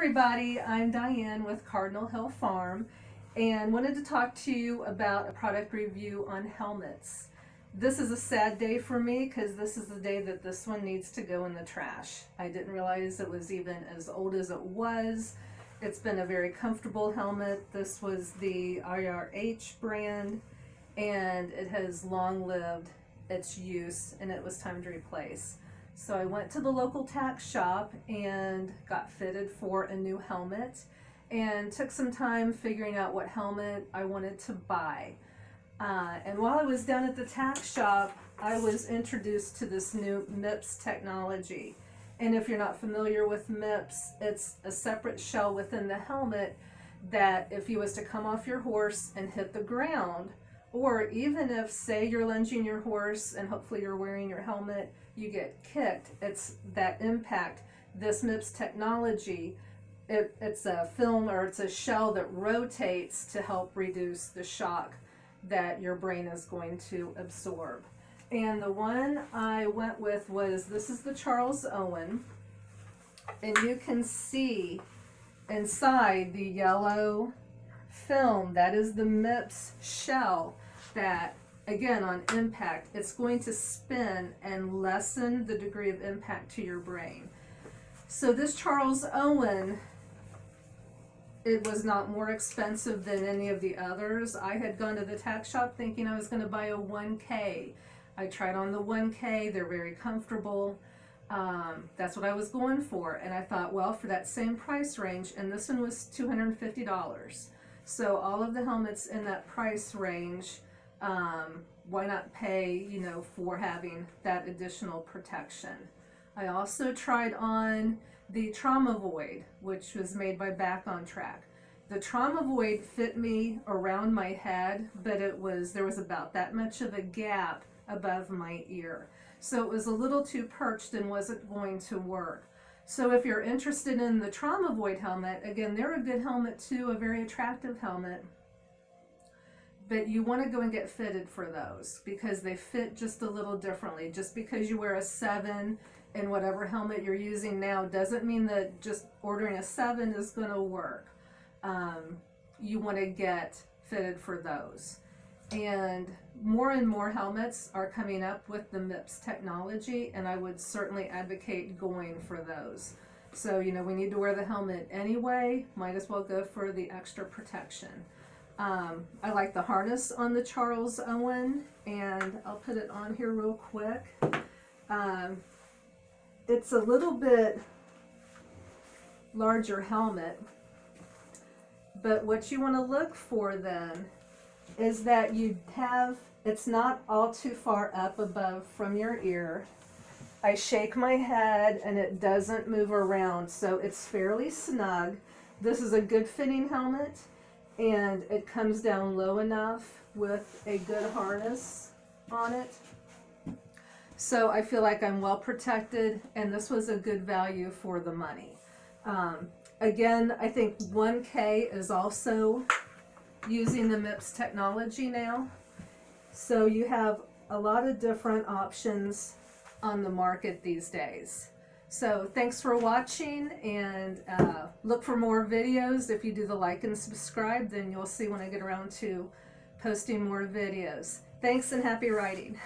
everybody, I'm Diane with Cardinal Hill Farm and wanted to talk to you about a product review on helmets. This is a sad day for me because this is the day that this one needs to go in the trash. I didn't realize it was even as old as it was. It's been a very comfortable helmet. This was the IRH brand and it has long lived its use and it was time to replace. So I went to the local tack shop and got fitted for a new helmet and took some time figuring out what helmet I wanted to buy. And while I was down at the tack shop, I was introduced to this new MIPS technology. And if you're not familiar with MIPS, it's a separate shell within the helmet that if you was to come off your horse and hit the ground, or even if, say, you're lunging your horse and hopefully you're wearing your helmet, you get kicked, it's that impact. This MIPS technology, it's a film or it's a shell that rotates to help reduce the shock that your brain is going to absorb. And the one I went with was, this is the Charles Owen, and you can see inside the yellow film, that is the MIPS shell that, again, on impact, it's going to spin and lessen the degree of impact to your brain. So this Charles Owen, it was not more expensive than any of the others. I had gone to the tack shop thinking I was going to buy a 1K. I tried on the 1K, they're very comfortable. That's what I was going for. And I thought, well, for that same price range, and this one was $250. So all of the helmets in that price range, why not pay, for having that additional protection? I also tried on the Trauma Void, which was made by Back on Track. The Trauma Void fit me around my head, but there was about that much of a gap above my ear. So it was a little too perched and wasn't going to work. So if you're interested in the Trauma Void helmet, again, they're a good helmet too, a very attractive helmet. But you want to go and get fitted for those because they fit just a little differently. Just because you wear a 7 in whatever helmet you're using now doesn't mean that just ordering a 7 is going to work. You want to get fitted for those. And more helmets are coming up with the MIPS technology, and I would certainly advocate going for those. So, we need to wear the helmet anyway, might as well go for the extra protection. I like the harness on the Charles Owen, and I'll put it on here real quick. It's a little bit larger helmet, but what you want to look for then is that it's not all too far up above from your ear. I shake my head and it doesn't move around, so it's fairly snug. This is a good fitting helmet and it comes down low enough with a good harness on it. So I feel like I'm well protected and this was a good value for the money. Again, I think 1K is also using the MIPS technology now. So you have a lot of different options on the market these days. So thanks for watching, and look for more videos. If you do the like and subscribe, then you'll see when I get around to posting more videos. Thanks and happy riding.